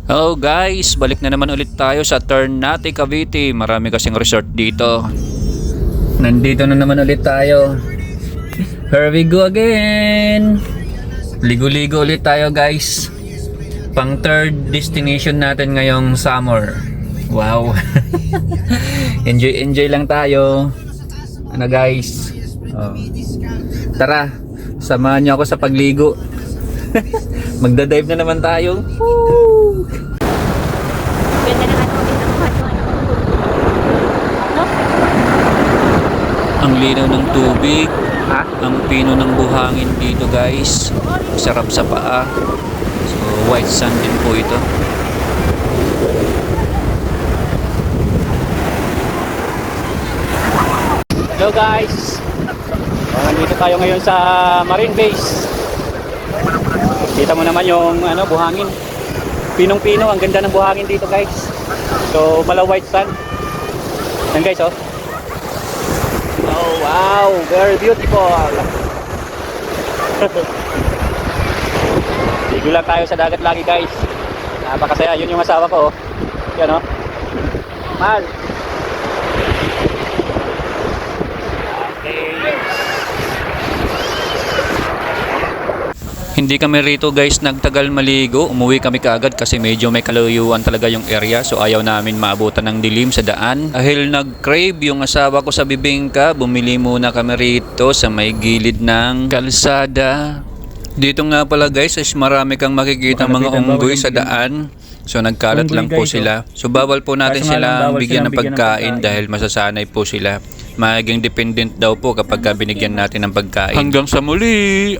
Hello guys, balik na naman ulit tayo sa Ternate, Cavite. Marami kasing resort dito. Nandito na naman ulit tayo. Here we go again. Ligo-ligo ulit tayo guys. Pang third destination natin ngayong summer. Wow. Enjoy lang tayo. Ano guys? Oh. Tara, samahan niyo ako sa pagligo. Magda-dive na naman tayo. Woo! Ganda naman ako dito ng ano. No? Ang linaw ng tubig, ang pino ng buhangin dito guys. Sarap sa paa. So white sand din po ito. Hello guys. Nandito tayo ngayon sa Marine Base. Kita mo naman yung buhangin. Pinong-pino, ang ganda ng buhangin dito guys. So, mala white sand. Yan guys, oh. Oh, wow, very beautiful. Ligo lang tayo sa dagat lagi guys. Napakasaya, yun yung asawa ko, oh. Yan, oh. Mal. Hindi kami rito guys nagtagal maligo. Umuwi kami kaagad kasi medyo may kalayuan talaga yung area. So ayaw namin maabutan ng dilim sa daan. Dahil nag-crave yung asawa ko sa bibingka, bumili muna kami rito sa may gilid ng kalsada. Dito nga pala guys is marami kang makikita mga unggoy sa daan. So nagkalat lang po sila. So bawal po natin sila bigyan ng pagkain dahil masasanay po sila. Magiging dependent daw po kapag binigyan natin ng pagkain. Hanggang sa muli!